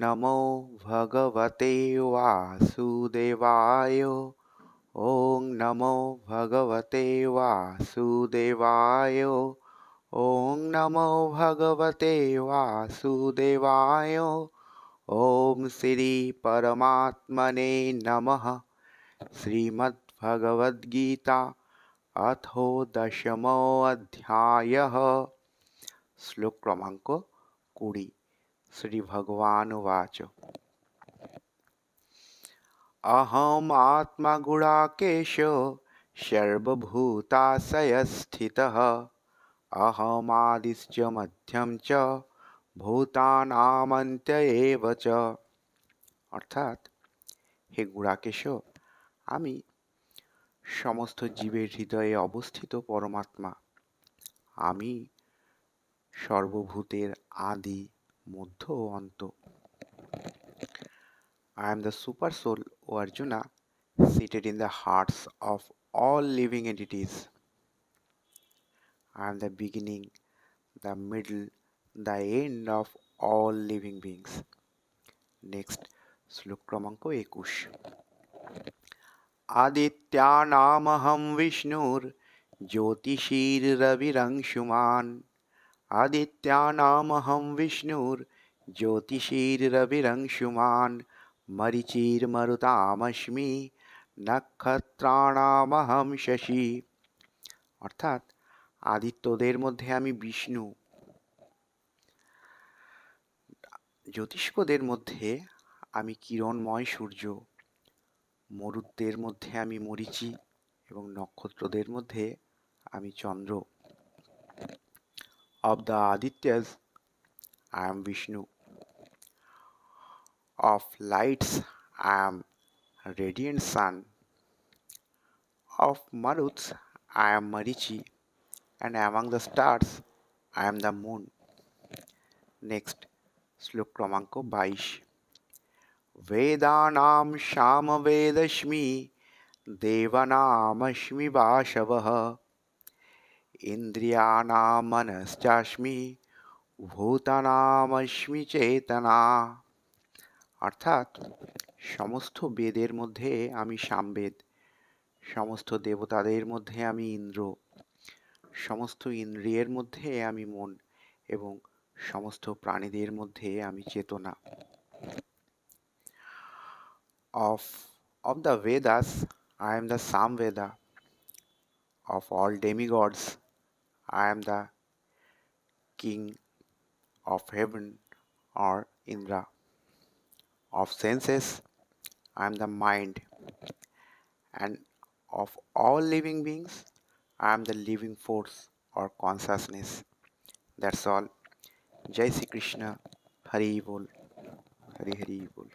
नमो भगवते वासुदेवाय। ॐ नमो भगवते वासुदेवाय। ॐ नमो भगवते वासुदेवाय। ॐ श्री परमात्मने नमः। श्रीमद्भगवद्गीता अथो दशमोऽध्यायः। श्लोक क्रमांक 20। श्रीभगवानुवाच अहमात्मा गुडाकेश सर्वभूताशयस्थितः अहमादिश्च मध्यम च ভূতানামন্ত এব চ। অর্থাৎ, হে গুড়াকেশ, আমি সমস্ত জীবের হৃদয়ে অবস্থিত পরমাত্মা। আমি সর্বভূতের আদি, মধ্য ও অন্ত। I am the super soul, O Arjuna, seated in the hearts of all living entities. I am the beginning, the middle, the end of all living beings. Next, শ্লোক ক্রমাঙ্ক 21। আদিত্যানামহং বিষ্ণুর জ্যোতিষীরবিরংশুমান। আদিত্যানামহং বিষ্ণুর জ্যোতিষীরবিরংশুমান। মরিচির্মরুতামস্মি নক্ষত্রাণামহং শশী। অর্থাৎ, আদিত্যদের মধ্যে আমি বিষ্ণু, জ্যোতিষ্কদের মধ্যে আমি কিরণময় সূর্য, মরুতদের মধ্যে আমি মরিচি এবং নক্ষত্রদের মধ্যে আমি চন্দ্র। Of the Adityas, I am Vishnu. Of lights, I am radiant sun. Of Maruts, I am Marichi, and among the stars, I am the moon. Next, শ্লোক ক্রমাঙ্ক 22। বেদানাম সামবেদস্মি দেবানামস্মি বাসবঃ ইন্দ্রিয়াণাম মনশ্চাস্মি ভূতানামস্মি চেতনা। অর্থাৎ, সমস্ত বেদের মধ্যে আমি সামবেদ, সমস্ত দেবতাদের মধ্যে আমি ইন্দ্র, সমস্ত ইন্দ্রিয়ের মধ্যে আমি মন এবং সমস্ত প্রাণীদের মধ্যে আমি চেতনা। Of the Vedas, I am the Samveda. Of all demigods, I am the king of heaven or Indra. Of senses, I am the mind. And of all living beings, I am the living force or consciousness. That's all. Jai Shri Krishna. Hari Bol. Hari Hari Bol.